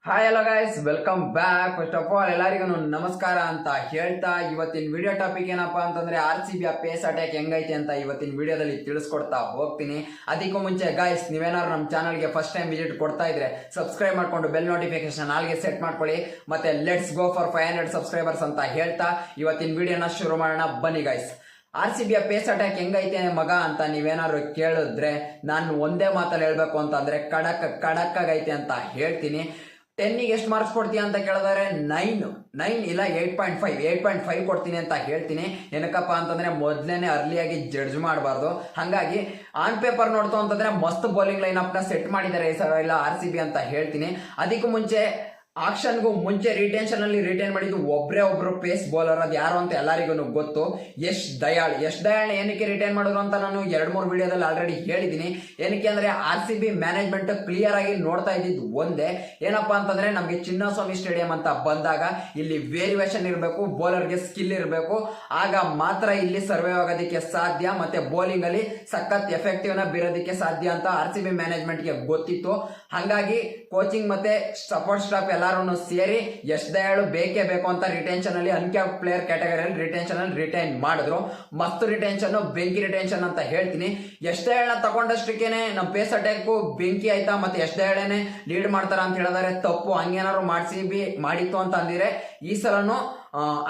Hi hello guys, welcome back. First of all ಎಲ್ಲರಿಗೂ ನಮಸ್ಕಾರ ಅಂತ ಹೇಳ್ತಾ ಇವತ್ತಿನ ವಿಡಿಯೋ ಟಾಪಿಕ್ ಏನಪ್ಪಾ ಅಂತಂದ್ರೆ RCB ಪೇಸ್ ಅಟ್ಯಾಕ್ ಹೆಂಗೈತೆ ಅಂತ ಇವತ್ತಿನ ವಿಡಿಯೋದಲ್ಲಿ ತಿಳಿಸ್ಕೊಡ್ತಾ ಹೋಗ್ತೀನಿ. ಅದಕ್ಕೂ ಮುಂಚೆ ಗೈಸ್, ನೀವೇನಾದ್ರು ನಮ್ಮ ಚಾನಲ್ಗೆ ಫಸ್ಟ್ ಟೈಮ್ ವಿಸಿಟ್ ಕೊಡ್ತಾ ಇದ್ರೆ ಸಬ್ಸ್ಕ್ರೈಬ್ ಮಾಡ್ಕೊಂಡು ಬೆಲ್ ನೋಟಿಫಿಕೇಶನ್ ಆಲ್ಗೆ ಸೆಟ್ ಮಾಡ್ಕೊಳ್ಳಿ. ಮತ್ತೆ ಲೆಟ್ಸ್ ಗೋ ಫಾರ್ 500 ಸಬ್ಸ್ಕ್ರೈಬರ್ಸ್ ಅಂತ ಹೇಳ್ತಾ ಇವತ್ತಿನ ವಿಡಿಯೋನ ಶುರು ಮಾಡೋಣ. ಬನ್ನಿ ಗೈಸ್, RCB ಪೇಸ್ ಅಟ್ಯಾಕ್ ಹೆಂಗೈತೆ ಮಗ ಅಂತ ನೀವೇನಾದ್ರು ಕೇಳಿದ್ರೆ ನಾನು ಒಂದೇ ಮಾತಲ್ಲಿ ಹೇಳ್ಬೇಕು ಅಂತಂದ್ರೆ ಕಡಕ್ ಆಗೈತೆ ಅಂತ ಹೇಳ್ತೀನಿ. 10ಗೆ ಎಷ್ಟು ಮಾರ್ಕ್ಸ್ ಕೊಡ್ತೀಯ ಅಂತ ಕೇಳಿದ್ರೆ 9 ಇಲ್ಲ 8.5 ಕೊಡ್ತೀನಿ ಅಂತ ಹೇಳ್ತೀನಿ. ಏನಕ್ಕಪ್ಪ ಅಂತಂದ್ರೆ ಮೊದಲೇನೆ ಅರ್ಲಿಯಾಗಿ ಜಡ್ಜ್ ಮಾಡಬಾರ್ದು. ಹಾಗಾಗಿ ಆನ್ ಪೇಪರ್ ನೋಡ್ತು ಅಂತಂದ್ರೆ ಮಸ್ತ್ ಬೌಲಿಂಗ್ ಲೈನ್ ಅಪ್ ನ ಸೆಟ್ ಮಾಡಿದ್ದಾರೆ ಈ ಸಲ ಇಲ್ಲ RCB ಅಂತ ಹೇಳ್ತೀನಿ. ಅದಕ್ಕೂ ಮುಂಚೆ ಆಕ್ಷನ್ಗೂ ಮುಂಚೆ ರಿಟೈನ್ ಮಾಡಿದ್ದು ಒಬ್ರು ಪೇಸ್ ಬೌಲರ್, ಅದು ಯಾರು ಅಂತ ಎಲ್ಲರಿಗೂ ಗೊತ್ತು, ಯಶ್ ದಯಾಳ್ ಏನಕ್ಕೆ ರಿಟೈನ್ ಮಾಡಿದ್ರು ಅಂತ ನಾನು 2-3 ವಿಡಿಯೋದಲ್ಲಿ ಆಲ್ರೆಡಿ ಹೇಳಿದ್ದೀನಿ. ಏನಕ್ಕೆ ಅಂದ್ರೆ RCB ಮ್ಯಾನೇಜ್ಮೆಂಟ್ ಕ್ಲಿಯರ್ ಆಗಿ ನೋಡ್ತಾ ಇದ್ದಿದ್ದು ಒಂದೇ, ಏನಪ್ಪಾ ಅಂತಂದ್ರೆ ನಮ್ಗೆ ಚಿನ್ನಸ್ವಾಮಿ ಸ್ಟೇಡಿಯಂ ಅಂತ ಬಂದಾಗ ಇಲ್ಲಿ ವೇರಿಯೇಷನ್ ಇರಬೇಕು, ಬೌಲರ್ಗೆ ಸ್ಕಿಲ್ ಇರಬೇಕು, ಆಗ ಮಾತ್ರ ಇಲ್ಲಿ ಸರ್ವೈವ್ ಆಗೋದಕ್ಕೆ ಸಾಧ್ಯ, ಮತ್ತೆ ಬೌಲಿಂಗ್ ಅಲ್ಲಿ ಸಖತ್ ಎಫೆಕ್ಟಿವ್ ನ ಬೀರೋದಕ್ಕೆ ಸಾಧ್ಯ ಅಂತ RCB ಮ್ಯಾನೇಜ್ಮೆಂಟ್ ಗೆ ಗೊತ್ತಿತ್ತು. ಹಾಗಾಗಿ ಕೋಚಿಂಗ್ ಮತ್ತೆ ಸಪೋರ್ಟ್ ಸ್ಟಾಫ್ ಎಲ್ಲಾರು ಸೇರಿ ಯಶ್ ದಯಾಳು ಬೇಕೇ ಬೇಕು ಅಂತ ರಿಟೆನ್ಷನ್ ಅಲ್ಲಿ ಅನ್ಕ್ಯಾಪ್ ಪ್ಲೇಯರ್ ಕ್ಯಾಟಗರಿಯಲ್ಲಿ ರಿಟೈನ್ ಮಾಡಿದ್ರು. ಮಸ್ತ್ ರಿಟೆನ್ಷನ್, ಬೆಂಕಿ ರಿಟೆನ್ಷನ್ ಅಂತ ಹೇಳ್ತೀನಿ. ಯಶ್ ದಯಾಳ್ನ ತಗೊಂಡಷ್ಟಕ್ಕೇನೆ ನಮ್ಮ ಪೇಸ್ ಅಟ್ಯಾಕ್ ಬೆಂಕಿ ಆಯ್ತಾ, ಮತ್ತೆ ಯಶ್ ದಯಾಳೇನೆ ಲೀಡ್ ಮಾಡ್ತಾರ ಅಂತ ಹೇಳಿದ್ರೆ ತಪ್ಪು. ಹಂಗೇನಾದ್ರು ಮಾಡಿತ್ತು ಅಂತ ಅಂದಿದ್ರೆ ಈ ಸಲನು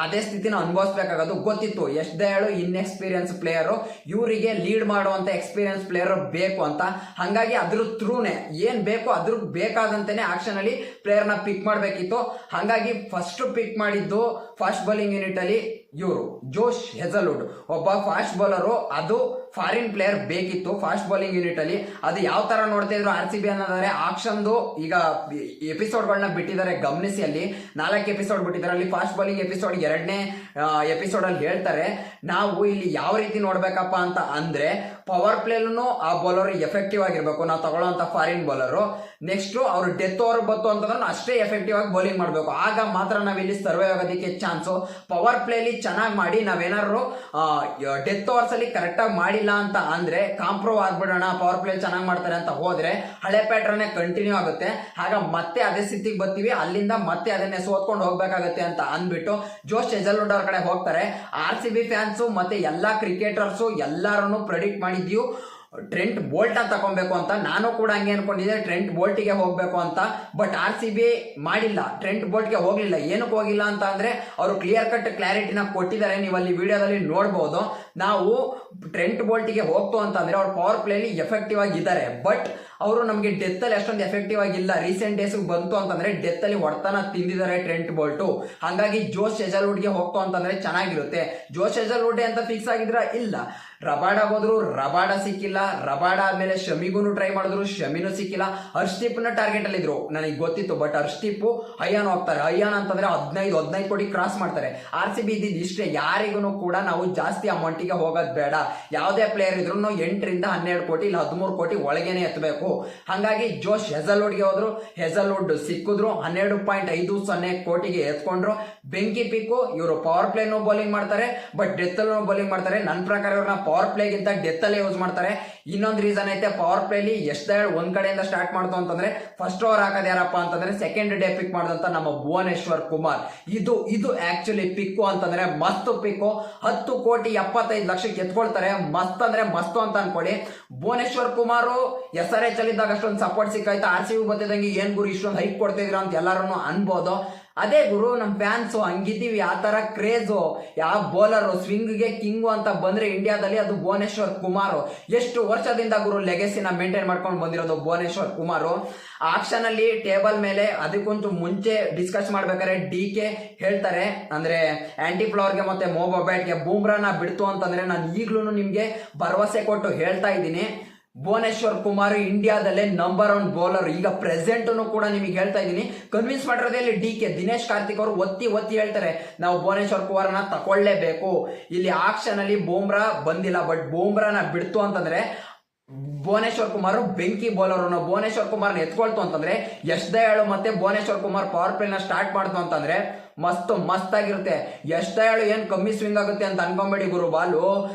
ಅದೇ ಸ್ಥಿತಿನ ಅನುಭವಿಸ್ಬೇಕಾಗೋದು. ಗೊತ್ತಿತ್ತು ಯಶ್ ದಯಾಳು ಇನ್ಎಕ್ಸ್ಪೀರಿಯನ್ಸ್ ಪ್ಲೇಯರ್, ಇವರಿಗೆ ಲೀಡ್ ಮಾಡುವಂತ ಎಕ್ಸ್ಪೀರಿಯನ್ಸ್ ಪ್ಲೇಯರ್ ಬೇಕು ಅಂತ. ಹಾಗಾಗಿ ಅದ್ರ ಥ್ರೂನೆ ಏನ್ ಬೇಕು ಅದ್ರ ಬೇಕಾದಂತೆನೆ ಆಕ್ಷನ್ ಅಲ್ಲಿ ಪ್ಲೇಯರ್ ನ ಪಿಕ್ ಮಾಡಬೇಕಿತ್ತು. ಹಾಗಾಗಿ ಫಸ್ಟ್ ಪಿಕ್ ಮಾಡಿದ್ದು ಫಾಸ್ಟ್ ಬೌಲಿಂಗ್ ಯೂನಿಟ್ ಅಲ್ಲಿ ಇವರು ಜೋಶ್ ಹೆಜಲ್ವುಡ್, ಒಬ್ಬ ಫಾಸ್ಟ್ ಬೌಲರು. ಅದು ಫಾರಿನ್ ಪ್ಲೇಯರ್ ಬೇಕಿತ್ತು ಫಾಸ್ಟ್ ಬೌಲಿಂಗ್ ಯೂನಿಟ್ ಅಲ್ಲಿ. ಅದು ಯಾವ ತರ ನೋಡ್ತಾ ಇದ್ರು RCB ಅನ್ನೋದಾದ್ರೆ, ಆಕ್ಷನ್ದು ಈಗ ಎಪಿಸೋಡ್ಗಳನ್ನ ಬಿಟ್ಟಿದ್ದಾರೆ ಗಮನಿಸಿ. ಅಲ್ಲಿ 4 ಎಪಿಸೋಡ್ ಬಿಟ್ಟಿದ್ದಾರೆ. ಅಲ್ಲಿ ಫಾಸ್ಟ್ ಬೌಲಿಂಗ್ ಎಪಿಸೋಡ್ 2ನೇ ಎಪಿಸೋಡ್ ಅಲ್ಲಿ ಹೇಳ್ತಾರೆ ನಾವು ಇಲ್ಲಿ ಯಾವ ರೀತಿ ನೋಡ್ಬೇಕಪ್ಪ ಅಂತ ಅಂದ್ರೆ, ಪವರ್ ಪ್ಲೇಲೂ ಆ ಬೌಲರ್ ಎಫೆಕ್ಟಿವ್ ಆಗಿರ್ಬೇಕು ನಾವು ತಗೊಳ್ಳೋಂತ ಫಾರಿನ್ ಬೌಲರು. ನೆಕ್ಸ್ಟ್ ಅವ್ರು ಡೆತ್ ಓವರ್ ಬತ್ತು ಅಂತಂದ್ರೆ ಅಷ್ಟೇ ಎಫೆಕ್ಟಿವ್ ಆಗಿ ಬೌಲಿಂಗ್ ಮಾಡಬೇಕು, ಆಗ ಮಾತ್ರ ನಾವಿಲ್ಲಿ ಸರ್ವೈವ್ ಆಗೋದಕ್ಕೆ ಚಾನ್ಸು. ಪವರ್ ಪ್ಲೇಲಿ ಚೆನ್ನಾಗಿ ಮಾಡಿ ನಾವೇನಾದ್ರು ಡೆತ್ ಓವರ್ಸ್ ಅಲ್ಲಿ ಕರೆಕ್ಟ್ ಆಗಿ ಮಾಡಿಲ್ಲ ಅಂತ ಅಂದ್ರೆ ಕಾಂಪ್ರೂವ್ ಆಗ್ಬಿಡೋಣ, ಪವರ್ ಪ್ಲೇ ಚೆನ್ನಾಗಿ ಮಾಡ್ತಾರೆ ಅಂತ ಹೋದ್ರೆ ಹಳೆ ಪ್ಯಾಟ್ರನ್ ಕಂಟಿನ್ಯೂ ಆಗುತ್ತೆ. ಆಗ ಮತ್ತೆ ಅದೇ ಸ್ಥಿತಿಗೆ ಬರ್ತೀವಿ, ಅಲ್ಲಿಂದ ಮತ್ತೆ ಅದನ್ನೇ ಸೋತ್ಕೊಂಡು ಹೋಗ್ಬೇಕಾಗತ್ತೆ ಅಂತ ಅಂದ್ಬಿಟ್ಟು ಜೋಶ್ ಹೆಜಲ್ವುಡ್ ಅವ್ರ ಕಡೆ ಹೋಗ್ತಾರೆ. RCB ಫ್ಯಾನ್ಸು ಮತ್ತೆ ಎಲ್ಲಾ ಕ್ರಿಕೆಟರ್ಸು ಎಲ್ಲಾರನ್ನು ಪ್ರೆಡಿಕ್ಟ್ ಮಾಡಿದ್ಯು ಟ್ರೆಂಟ್ ಬೋಲ್ಟ್ ಅಂತ ತಗೊಬೇಕು ಅಂತ. ನಾನು ಕೂಡ ಹಂಗೆ ಅನ್ಕೊಂಡಿದ್ದೆ, ಟ್ರೆಂಟ್ ಬೋಲ್ಟ್ಗೆ ಹೋಗ್ಬೇಕು ಅಂತ. ಬಟ್ RCB ಮಾಡಿಲ್ಲ, ಟ್ರೆಂಟ್ ಬೋಲ್ಟ್ಗೆ ಹೋಗ್ಲಿಲ್ಲ. ಏನಕ್ಕೆ ಹೋಗಿಲ್ಲ ಅಂತ ಅಂದ್ರೆ ಅವರು ಕ್ಲಿಯರ್ ಕಟ್ ಕ್ಲಾರಿಟಿನ ಕೊಟ್ಟಿದ್ದಾರೆ, ನೀವು ಅಲ್ಲಿ ವಿಡಿಯೋದಲ್ಲಿ ನೋಡಬಹುದು. ನಾವು ಟ್ರೆಂಟ್ ಬೋಲ್ಟ್ಗೆ ಹೋಗ್ತು ಅಂತಂದ್ರೆ ಅವ್ರು ಪವರ್ ಪ್ಲೇಲಿ ಎಫೆಕ್ಟಿವ್ ಆಗಿದ್ದಾರೆ, ಬಟ್ ಅವರು ನಮಗೆ ಡೆತ್ ಅಲ್ಲಿ ಅಷ್ಟೊಂದು ಎಫೆಕ್ಟಿವ್ ಆಗಿಲ್ಲ. ರೀಸೆಂಟ್ ಡೇಸ್ ಬಂತು ಅಂತಂದ್ರೆ ಡೆತ್ ಅಲ್ಲಿ ಹೊಡೆತನ ತಿಂದಿದ್ದಾರೆ ಟ್ರೆಂಟ್ ಬೋಲ್ಟು. ಹಾಗಾಗಿ ಜೋಶ್ ಹೆಜಲ್ವುಡ್ಗೆ ಹೋಗ್ತು ಅಂತಂದ್ರೆ ಚೆನ್ನಾಗಿರುತ್ತೆ. ಜೋಶ್ ಹೆಜಲ್ವುಡ್ ಅಂತ ಫಿಕ್ಸ್ ಆಗಿದ್ರ ಇಲ್ಲ, ರಬಾಡ ಹೋದ್ರು, ರಬಾಡ ಸಿಕ್ಕಿಲ್ಲ. ರಬಾಡ ಆದ್ಮೇಲೆ ಶಮಿಗೂ ಟ್ರೈ ಮಾಡಿದ್ರು, ಶಮಿನೂ ಸಿಕ್ಕಿಲ್ಲ. ಹರ್ಷ್ದೀಪ್ ನ ಟಾರ್ಗೆಟ್ ಅಲ್ಲಿ ಇದ್ರು, ನನಗೆ ಗೊತ್ತಿತ್ತು. ಬಟ್ ಹರ್ಷ್ದೀಪ್ ಅಯ್ಯಾನ್ ಹೋಗ್ತಾರೆ. ಅಯ್ಯಾನ್ ಅಂತಂದ್ರೆ 15 ಕೋಟಿ ಕ್ರಾಸ್ ಮಾಡ್ತಾರೆ. RCB ಇದ್ದಿದ್ದು ಇಷ್ಟೇ, ಯಾರಿಗೂ ಕೂಡ ನಾವು ಜಾಸ್ತಿ ಅಮೌಂಟಿಗೆ ಹೋಗೋದು ಬೇಡ. ಯಾವುದೇ ಪ್ಲೇಯರ್ ಇದ್ರು 8 ರಿಂದ 12 ಕೋಟಿ ಇಲ್ಲ 13 ಕೋಟಿ ಒಳಗೇನೆ ಎತ್ತಬೇಕು. ಹಾಗಾಗಿ ಜೋಶ್ ಹೆಜಲ್ವುಡ್ಗೆ ಹೋದ್ರು, ಹೆಜಲ್ವುಡ್ ಸಿಕ್ಕಿದ್ರು, 12.50 ಕೋಟಿಗೆ ಎತ್ಕೊಂಡ್ರು. ಬೆಂಕಿ ಪಿಕ್ಕು. ಇವರು ಪವರ್ ಪ್ಲೇನು ಬೌಲಿಂಗ್ ಮಾಡ್ತಾರೆ, ಬಟ್ ಡೆತ್ ಅಲ್ಲೂ ಬೌಲಿಂಗ್ ಮಾಡ್ತಾರೆ. ನನ್ನ ಪ್ರಕಾರ ಇವ್ರನ್ನ ಪವರ್ ಪ್ಲೇಗಿಂತ ಡೆತ್ ಅಲ್ಲೇ ಯೂಸ್ ಮಾಡ್ತಾರೆ. ಇನ್ನೊಂದು ರೀಸನ್ ಐತೆ, ಪವರ್ ಪ್ಲೇಲಿ ಯಶ್ ದಯಾಳ್ ಒಂದ್ ಕಡೆಯಿಂದ ಸ್ಟಾರ್ಟ್ ಮಾಡ್ತು ಅಂತಂದ್ರೆ ಫಸ್ಟ್ ಓವರ್ ಹಾಕೋದು ಯಾರಪ್ಪ ಅಂತಂದ್ರೆ ಸೆಕೆಂಡ್ ಡೇ ಪಿಕ್ ಮಾಡಿದಂತ ನಮ್ಮ ಭುವನೇಶ್ವರ್ ಕುಮಾರ್. ಇದು ಆಕ್ಚುಲಿ ಪಿಕ್ಕು ಅಂತಂದ್ರೆ ಮಸ್ತ್ ಪಿಕ್ಕು. 10 ಕೋಟಿ 75 ಲಕ್ಷಕ್ಕೆ ಎತ್ಕೊಳ್ತಾರೆ. ಮಸ್ತ್ ಅಂದ್ರೆ ಮಸ್ತ್ ಅಂತ ಅನ್ಕೊಳ್ಳಿ. ಭುವನೇಶ್ವರ್ ಕುಮಾರ್ SRH ಅಲ್ಲಿದ್ದಾಗ ಅಷ್ಟೊಂದು ಸಪೋರ್ಟ್ ಸಿಕ್ಕಾಯ್ತು, RCB ಬಂದಿದ್ದಂಗೆ ಏನ್ ಗುರು ಇಷ್ಟೊಂದು ಹೈಕ್ ಕೊಡ್ತಿದ್ರ ಅಂತ ಎಲ್ಲರೂ ಅನ್ಬೋದು. ಅದೇ ಗುರು, ನಮ್ಮ ಫ್ಯಾನ್ಸು ಹಂಗಿದ್ದೀವಿ, ಆ ತರ ಕ್ರೇಜು. ಯಾವ ಬೌಲರ್ ಸ್ವಿಂಗ್ಗೆ ಕಿಂಗು ಅಂತ ಬಂದ್ರೆ ಇಂಡಿಯಾದಲ್ಲಿ ಅದು ಭುವನೇಶ್ವರ್ ಕುಮಾರ್. ಎಷ್ಟು ವರ್ಷದಿಂದ ಗುರು ಲೆಗೆಸಿನ ಮೇಂಟೈನ್ ಮಾಡ್ಕೊಂಡು ಬಂದಿರೋದು ಭುವನೇಶ್ವರ್ ಕುಮಾರ್. ಆಕ್ಷನ್ ಅಲ್ಲಿ ಟೇಬಲ್ ಮೇಲೆ ಅದಕ್ಕಂತೂ ಮುಂಚೆ ಡಿಸ್ಕಸ್ ಮಾಡ್ಬೇಕಾದ್ರೆ DK ಹೇಳ್ತಾರೆ, ಅಂದ್ರೆ ಆಂಟಿ ಫ್ಲವರ್ಗೆ ಮತ್ತೆ ಮೊಬೈಟ್ಗೆ ಬೂಮ್ರಾನ ಬಿಡ್ತು ಅಂತಂದ್ರೆ ನಾನು ಈಗ್ಲೂ ನಿಮ್ಗೆ ಭರವಸೆ ಕೊಟ್ಟು ಹೇಳ್ತಾ ಇದ್ದೀನಿ, ಭುವನೇಶ್ವರ್ ಕುಮಾರ್ ಇಂಡಿಯಾದಲ್ಲೇ ನಂಬರ್ 1 ಬೌಲರ್. ಈಗ ಪ್ರೆಸೆಂಟ್ ಕೂಡ ನಿಮಗೆ ಹೇಳ್ತಾ ಇದ್ದೀನಿ, ಕನ್ವಿನ್ಸ್ ಮಾಡಿರೋದೇ DK. ದಿನೇಶ್ ಕಾರ್ತಿಕ್ ಅವರು ಒತ್ತಿ ಹೇಳ್ತಾರೆ ನಾವು ಭುವನೇಶ್ವರ್ ಕುಮಾರ್ನ ತಕೊಳ್ಳೇಬೇಕು. ಇಲ್ಲಿ ಆಕ್ಷನ್ ಅಲ್ಲಿ ಬೂಮ್ರಾ ಬಂದಿಲ್ಲ, ಬಟ್ ಬೂಮ್ರಾನ ಬಿಡ್ತು ಅಂತಂದ್ರೆ ಭುವನೇಶ್ವರ್ ಕುಮಾರ್ ಬೆಂಕಿ ಬೌಲರ್. ಭುವನೇಶ್ವರ್ ಕುಮಾರ್ ಎತ್ಕೊಳ್ತು ಅಂತಂದ್ರೆ ಯಶ್ ದಯಾಳು ಮತ್ತೆ ಭುವನೇಶ್ವರ್ ಕುಮಾರ್ ಪವರ್ ಪ್ಲೇ ನ ಸ್ಟಾರ್ಟ್ ಮಾಡ್ತು ಅಂತಂದ್ರೆ ಮಸ್ತ್ ಆಗಿರುತ್ತೆ. ಎಷ್ಟ್ ದಯಾಳು ಏನ್ ಕಮ್ಮಿ ಸ್ವಿಂಗ್ ಆಗುತ್ತೆ ಅಂತ ಅನ್ಕೊಂಬೇಡಿ ಗುರು. ಬಾಲು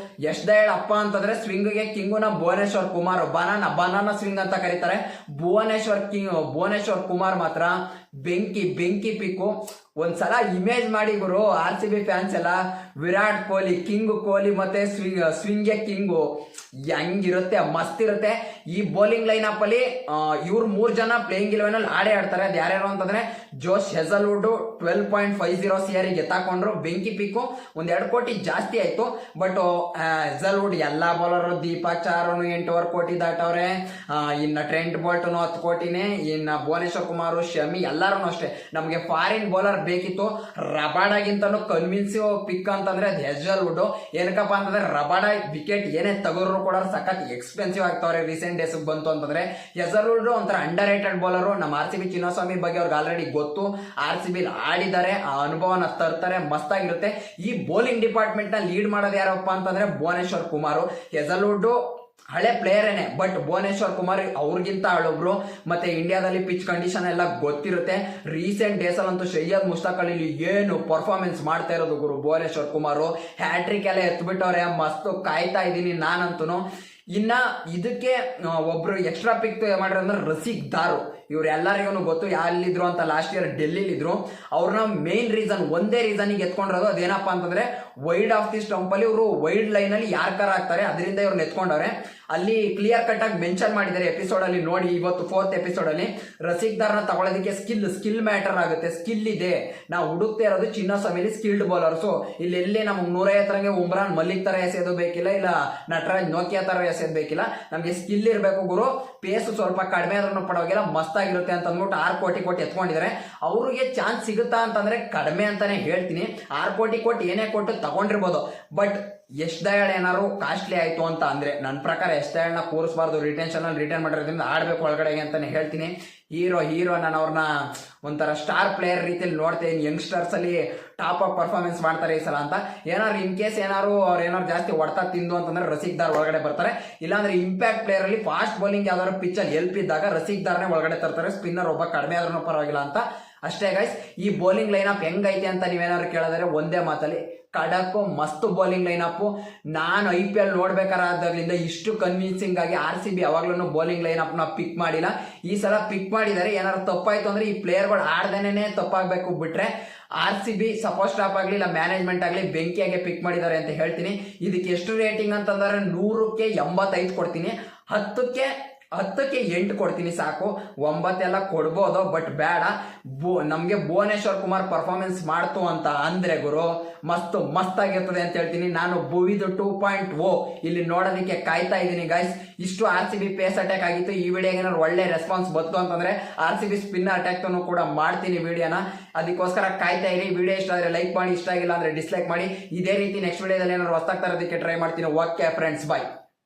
ಎಷ್ಟ್ ದಯಾಳು ಅಪ್ಪ ಅಂತಂದ್ರೆ ಸ್ವಿಂಗ್ಗೆ ಕಿಂಗುನ ಭುವನೇಶ್ವರ್ ಕುಮಾರ್, ಬನಾನಾ ಸ್ವಿಂಗ್ ಅಂತ ಕರೀತಾರೆ. ಭುವನೇಶ್ವರ್ ಕುಮಾರ್ ಮಾತ್ರ ಬೆಂಕಿ ಪಿಕ್ಕು. ಒಂದ್ಸಲ ಇಮೇಜ್ ಮಾಡಿ ಗುರು, RCB ಫ್ಯಾನ್ಸ್ ಎಲ್ಲ ವಿರಾಟ್ ಕೊಹ್ಲಿ, ಕಿಂಗ್ ಕೊಹ್ಲಿ ಮತ್ತೆ ಸ್ವಿಂಗ್ಗೆ ಕಿಂಗು ಹೆಂಗಿರುತ್ತೆ, ಮಸ್ತ್ ಇರುತ್ತೆ. ಈ ಬೌಲಿಂಗ್ ಲೈನ್ ಅಪ್ ಅಲ್ಲಿ ಇವ್ರು 3 ಜನ ಪ್ಲೇಯಿಂಗ್ 11 ಅಲ್ಲಿ ಆಡ್ತಾರೆ. ಅದು ಯಾರ್ಯಾರು ಅಂತಂದ್ರೆ ಜೋಶ್ ಹೆಜಲ್ವುಡ್ 12.50 CR ಗೆತ್ತಾಕೊಂಡ್ರು, ಬೆಂಕಿ ಪಿಕ್ಕು. 1-2 ಕೋಟಿ ಜಾಸ್ತಿ ಆಯ್ತು. ಬಟ್ ಹೆಜಲ್ವುಡ್ ಎಲ್ಲಾ ಬೌಲರ್, ದೀಪಕ್ ಚಾರನು 8 ಕೋಟಿ ದಾಟವ್ರೆ. ಇನ್ನ ಟ್ರೆಂಟ್ ಬೋಲ್ಟನು 10 ಕೋಟಿನೇ. ಇನ್ನ ಭುವನೇಶ್ವರ್ ಕುಮಾರ್, ಶಮಿ ಎಲ್ಲಾರು ಅಷ್ಟೇ. ನಮ್ಗೆ ಫಾರಿನ್ ಬೌಲರ್ ಬೇಕಿತ್ತು. ರಬಾಡಾಗಿಂತನೂ ಕನ್ವಿನ್ಸಿವ್ ಪಿಕ್ ಅಂತಂದ್ರೆ ಅದು ಹೆಜಲ್ವುಡ್. ಏನಕ್ಕಪ್ಪ ಅಂತಂದ್ರೆ ರಬಾಡ ವಿಕೆಟ್ ಏನೇ ತಗೋರು ಕೂಡ ಸಖತ್ ಎಕ್ಸ್ಪೆನ್ಸಿವ್ ಆಗ್ತಾವ್ರೆ ರೀಸೆಂಟ್ ಡೇಸ್ ಬಂತು ಅಂತಂದ್ರೆ. ಹೆಜಲ್ವುಡ್ ಒಂಥರ ಅಂಡರ್ ರೇಟೆಡ್ ಬೌಲರ್. ನಮ್ಮ RCB ಚಿನ್ನಸ್ವಾಮಿ ಬಗ್ಗೆ ಅವ್ರಿಗೆ ಆಲ್ರೆಡಿ ಗೊತ್ತು. RCB ಆಡಿದ್ದಾರೆ, ಆ ಅನುಭವನ ತರ್ತಾರೆ, ಮಸ್ತ್ ಆಗಿರುತ್ತೆ. ಈ ಬೌಲಿಂಗ್ ಡಿಪಾರ್ಟ್ಮೆಂಟ್ ನ ಲೀಡ್ ಮಾಡೋದು ಯಾರಪ್ಪ ಅಂತಂದ್ರೆ ಭುವನೇಶ್ವರ್ ಕುಮಾರ್. ಹೆಜಲ್ವುಡ್ ಹಳೆ ಪ್ಲೇಯರೇನೆ, ಬಟ್ ಭುವನೇಶ್ವರ್ ಕುಮಾರ್ ಅವ್ರಿಗಿಂತ ಹಳೊಬ್ರು. ಮತ್ತೆ ಇಂಡಿಯಾದಲ್ಲಿ ಪಿಚ್ ಕಂಡೀಷನ್ ಎಲ್ಲ ಗೊತ್ತಿರುತ್ತೆ. ರೀಸೆಂಟ್ ಡೇಸ್ ಅಲ್ಲಂತೂ ಸೈಯದ್ ಮುಷ್ತಾಕ್ ಅಲಿ ಏನು ಪರ್ಫಾರ್ಮೆನ್ಸ್ ಮಾಡ್ತಾ ಇರೋದು ಗುರು ಭುವನೇಶ್ವರ್ ಕುಮಾರ್. ಹ್ಯಾಟ್ರಿಕ್ ಎಲ್ಲ ಎತ್ಬಿಟ್ಟವ್ರೆ, ಮಸ್ತ್ ಕಾಯ್ತಾ ಇದ್ದೀನಿ ನಾನಂತೂ. ಇನ್ನ ಇದಕ್ಕೆ ಒಬ್ರು ಎಕ್ಸ್ಟ್ರಾ ಪಿಕ್ ಮಾಡಿರೋದ್ರೆ ರಸಿಕ್ ದಾರು. ಇವ್ರು ಎಲ್ಲರಿಗೂ ಗೊತ್ತು ಯಾರಿದ್ರು ಅಂತ. ಲಾಸ್ಟ್ ಇಯರ್ ಡೆಲ್ಲಿಲಿದ್ರು. ಅವ್ರನ್ನ ಮೇನ್ ರೀಸನ್, ಒಂದೇ ರೀಸನ್ಗೆ ಎತ್ಕೊಂಡಿರೋದು. ಅದೇನಪ್ಪ ಅಂತಂದ್ರೆ ವೈಡ್ ಆಫ್ ದಿ ಸ್ಟಂಪ್ ಅಲ್ಲಿ ಇವರು ವೈಡ್ ಲೈನ್ ಅಲ್ಲಿ ಯಾರ್ ಕರ ಆಗ್ತಾರೆ ಅದರಿಂದ ಇವ್ರನ್ನ ಎತ್ಕೊಂಡವ್ರೆ. ಅಲ್ಲಿ ಕ್ಲಿಯರ್ ಕಟ್ ಆಗಿ ಮೆನ್ಷನ್ ಮಾಡಿದ್ದಾರೆ ಎಪಿಸೋಡ್ ಅಲ್ಲಿ ನೋಡಿ. ಇವತ್ತು 4th ಎಪಿಸೋಡ್ ಅಲ್ಲಿ ರಸಿಕ್ ದಾರ್ನ ತಗೊಳ್ಳೋದಕ್ಕೆ ಸ್ಕಿಲ್ ಮ್ಯಾಟರ್ ಆಗುತ್ತೆ. ಸ್ಕಿಲ್ ಇದೆ. ನಾವು ಹುಡುಕ್ತಾ ಇರೋದು ಚಿನ್ನಸ್ವಾಮಿಲಿ ಸ್ಕಿಲ್ಡ್ ಬೌಲರ್ಸು. ಇಲ್ಲಿ ಎಲ್ಲಿ ನಮ್ಗೆ 150 ರಂಗೆ ಉಮ್ರಾನ್ ಮಲ್ಲಿಕ್ ತರ ಎಸೆಯೋದು ಬೇಕಿಲ್ಲ, ಇಲ್ಲ ನಟರಾಜ್ ನೋಕಿಯಾ ತರ ಎಸೆಯೋದು ಬೇಕಿಲ್ಲ. ನಮ್ಗೆ ಸ್ಕಿಲ್ ಇರಬೇಕು ಗುರು. ಪೇಸ್ ಸ್ವಲ್ಪ ಕಡಿಮೆ ಆದ್ರೂ ಪಡವಾಗಿಲ್ಲ, ಮಸ್ತ್ ಆಗಿರುತ್ತೆ ಅಂತ ಅಂದ್ಬಿಟ್ಟು 6 ಕೋಟಿ ಎತ್ಕೊಂಡಿದ್ದಾರೆ. ಅವ್ರಿಗೆ ಚಾನ್ಸ್ ಸಿಗುತ್ತಾ ಅಂತಂದ್ರೆ ಕಡಿಮೆ ಅಂತಾನೆ ಹೇಳ್ತೀನಿ. 6 ಕೋಟಿ ಏನೇ ಕೊಟ್ಟು ತಗೊಂಡಿರ್ಬೋದು. ಬಟ್ ಎಷ್ಟ್ ದಯಾಳ್ ಏನಾರು ಕಾಸ್ಟ್ಲಿ ಆಯ್ತು ಅಂತ ಅಂದ್ರೆ ನನ್ನ ಪ್ರಕಾರ ಎಷ್ಟ್ ದಯಾಳ್ನ ಕೂರಿಸಬಾರ್ದು. ರಿಟೆನ್ಷನ್ ಅಲ್ಲಿ ರಿಟರ್ನ್ ಮಾಡಿರೋದ್ರಿಂದ ಆಡ್ಬೇಕು ಒಳಗಡೆಗೆ ಅಂತಾನೆ ಹೇಳ್ತೀನಿ. ಹೀರೋ ನಾನು ಅವ್ರನ್ನ ಒಂಥರ ಸ್ಟಾರ್ ಪ್ಲೇಯರ್ ರೀತಿಯಲ್ಲಿ ನೋಡ್ತೀನಿ. ಯಂಗ್ಸ್ಟರ್ಸ್ ಅಲ್ಲಿ ಟಾಪ್ ಆಫ್ ಪರ್ಫಾರ್ಮೆನ್ಸ್ ಮಾಡ್ತಾರೆ ಈ ಸಲ ಅಂತ. ಏನಾದ್ರು ಇನ್ ಕೇಸ್ ಏನಾದ್ರು ಅವ್ರು ಏನಾದ್ರು ಜಾಸ್ತಿ ಹೊಡ್ತಾ ತಿಂದು ಅಂತಂದ್ರೆ ರಸಿಕ್ ದಾರ್ ಒಳಗಡೆ ಬರ್ತಾರೆ. ಇಲ್ಲಾಂದ್ರೆ ಇಂಪ್ಯಾಕ್ಟ್ ಪ್ಲೇಯರ್ ಅಲ್ಲಿ ಫಾಸ್ಟ್ ಬೌಲಿಂಗ್ ಯಾವ್ದಾದ್ರು ಪಿಚ್ ಅಲ್ಲಿ ಹೆಲ್ಪ್ ಇದ್ದಾಗ ರಸಿಕ್ ದಾರ್ನೇ ಒಳಗಡೆ ತರ್ತಾರೆ. ಸ್ಪಿನ್ನರ್ ಒಬ್ಬ ಕಡಿಮೆ ಆದ್ರೂ ಪರವಾಗಿಲ್ಲ ಅಂತ ಅಷ್ಟೇ ಗೈಸ್. ಈ ಬೌಲಿಂಗ್ ಲೈನ್ ಅಪ್ ಹೆಂಗೈತೆ ಅಂತ ನೀವೇನಾದ್ರು ಕೇಳಿದ್ರೆ ಒಂದೇ ಮಾತಲ್ಲಿ ಖಡಕ್ಕು ಮಸ್ತ್ ಬೌಲಿಂಗ್ ಲೈನ್ ಅಪ್. ನಾನು IPL ನೋಡ್ಬೇಕಾರಾದ್ರಿಂದ ಇಷ್ಟು ಕನ್ವಿನ್ಸಿಂಗ್ ಆಗಿ RCB ಯಾವಾಗ್ಲೂ ಬೌಲಿಂಗ್ ಲೈನ್ ಅಪ್ ನ ಪಿಕ್ ಮಾಡಿಲ್ಲ. ಈ ಸಲ ಪಿಕ್ ಮಾಡಿದ್ದಾರೆ. ಏನಾದ್ರು ತಪ್ಪಾಯ್ತು ಅಂದ್ರೆ ಈ ಪ್ಲೇಯರ್ಗಳು ಆಡ್ದೇನೆ ತಪ್ಪಾಗಬೇಕು. ಬಿಟ್ರೆ RCB ಸಪೋರ್ಟ್ ಸ್ಟಾಫ್ ಆಗ್ಲಿ ಇಲ್ಲ ಮ್ಯಾನೇಜ್ಮೆಂಟ್ ಆಗ್ಲಿ ಬೆಂಕಿಯಾಗೆ ಪಿಕ್ ಮಾಡಿದ್ದಾರೆ ಅಂತ ಹೇಳ್ತೀನಿ. ಇದಕ್ಕೆ ಎಷ್ಟು ರೇಟಿಂಗ್ ಅಂತಂದ್ರೆ 100ಕ್ಕೆ 85 ಕೊಡ್ತೀನಿ. 10ಕ್ಕೆ 8 ಕೊಡ್ತೀನಿ ಸಾಕು. 9 ಎಲ್ಲ ಕೊಡ್ಬೋದು, ಬಟ್ ಬೇಡ. ನಮ್ಗೆ ಭುವನೇಶ್ವರ್ ಕುಮಾರ್ ಪರ್ಫಾರ್ಮೆನ್ಸ್ ಮಾಡ್ತು ಅಂತ ಅಂದ್ರೆ ಗುರು ಮಸ್ತ್ ಆಗಿರ್ತದೆ ಅಂತ ಹೇಳ್ತೀನಿ. ನಾನು ಭುವಿದು 2.0 ಇಲ್ಲಿ ನೋಡೋದಕ್ಕೆ ಕಾಯ್ತಾ ಇದ್ದೀನಿ ಗೈಸ್. ಇಷ್ಟು RCB ಪೇಸ್ ಅಟ್ಯಾಕ್ ಆಗಿತ್ತು. ಈ ವಿಡಿಯೋಗೆ ಏನಾದ್ರು ಒಳ್ಳೆ ರೆಸ್ಪಾನ್ಸ್ ಬಂತು ಅಂತಂದ್ರೆ RCB ಸ್ಪಿನ್ ಅಟ್ಯಾಕ್ ಕೂಡ ಮಾಡ್ತೀನಿ ವಿಡಿಯೋನ. ಅದಕ್ಕೋಸ್ಕರ ಕಾಯ್ತಾ ಇರಿ. ವಿಡಿಯೋ ಇಷ್ಟ ಆದ್ರೆ ಲೈಕ್ ಮಾಡಿ, ಇಷ್ಟ ಆಗಿಲ್ಲ ಅಂದ್ರೆ ಡಿಸ್ಲೈಕ್ ಮಾಡಿ. ಇದೇ ರೀತಿ ನೆಕ್ಸ್ಟ್ ವಿಡಿಯೋದಲ್ಲಿ ಏನಾದ್ರು ಹೊಸ್ತಾಗ್ತಾ ಇರೋದಕ್ಕೆ ಟ್ರೈ ಮಾಡ್ತೀನಿ. ಓಕೆ ಫ್ರೆಂಡ್ಸ್, ಬಾಯ್.